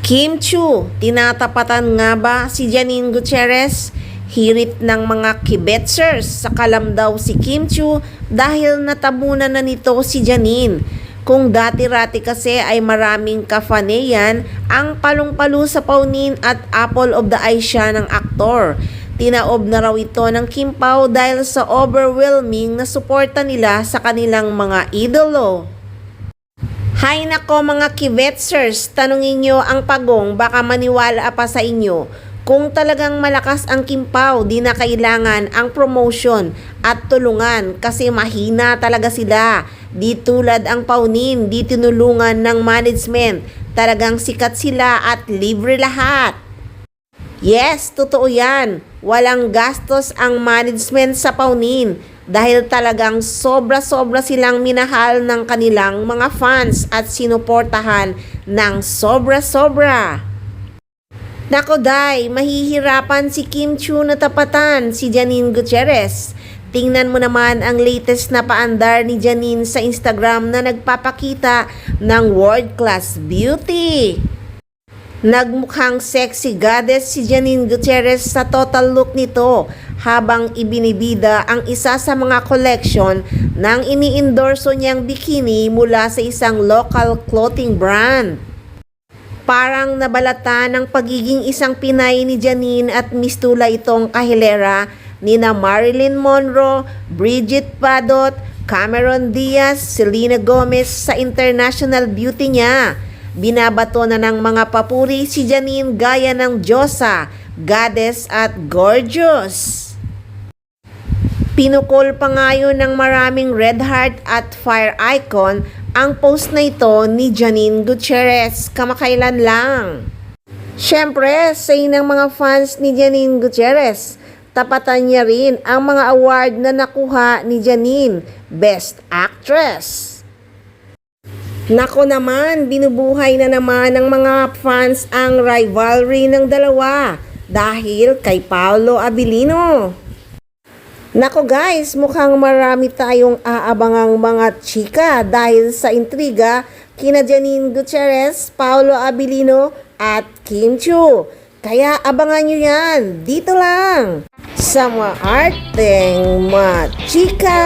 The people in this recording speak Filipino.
Kim Chiu, tinatapatan nga ba si Janine Gutierrez? Hirit ng mga kibetsers sa kalam daw si Kim Chiu dahil natabunan na nito si Janine. Kung dati-rati kasi ay maraming kafaneyan ang palong-palo sa paunin at apple of the eye siya ng aktor. Tinaob na raw ito ng Kim Pao dahil sa overwhelming na suporta nila sa kanilang mga idolo. Hay nako mga kibetsers, tanungin nyo ang Pagong, baka maniwala pa sa inyo. Kung talagang malakas ang Kim Pao, di na kailangan ang promotion at tulungan kasi mahina talaga sila. Di tulad ang Paunin, di tinulungan ng management. Talagang sikat sila at libre lahat. Yes, totoo yan. Walang gastos ang management sa Paunin dahil talagang sobra-sobra silang minahal ng kanilang mga fans at sinuportahan ng sobra-sobra. Nako day, mahihirapan si Kim Chiu na tapatan si Janine Gutierrez. Tingnan mo naman ang latest na paandar ni Janine sa Instagram na nagpapakita ng world-class beauty. Nagmukhang sexy goddess si Janine Gutierrez sa total look nito habang ibinibida ang isa sa mga collection ng ini-endorso niyang bikini mula sa isang local clothing brand. Parang nabalata ng pagiging isang Pinay ni Janine at mistula itong kahilera nina Marilyn Monroe, Bridget Bardot, Cameron Diaz, Selena Gomez sa international beauty niya. Binabato na ng mga papuri si Janine gaya ng Diyosa, goddess at gorgeous. Pinukol pa ngayon ng maraming red heart at fire icon ang post na ito ni Janine Gutierrez kamakailan lang. Siyempre, say ng mga fans ni Janine Gutierrez, tapatan niya rin ang mga award na nakuha ni Janine, Best Actress. Nako naman, binubuhay na naman ng mga fans ang rivalry ng dalawa dahil kay Paolo Abilino. Nako guys, mukhang marami tayong aabangang mga chika dahil sa intriga kina Janine Gutierrez, Paolo Abilino at Kim Chiu. Kaya abangan nyo yan dito lang sa Maarteng Machika!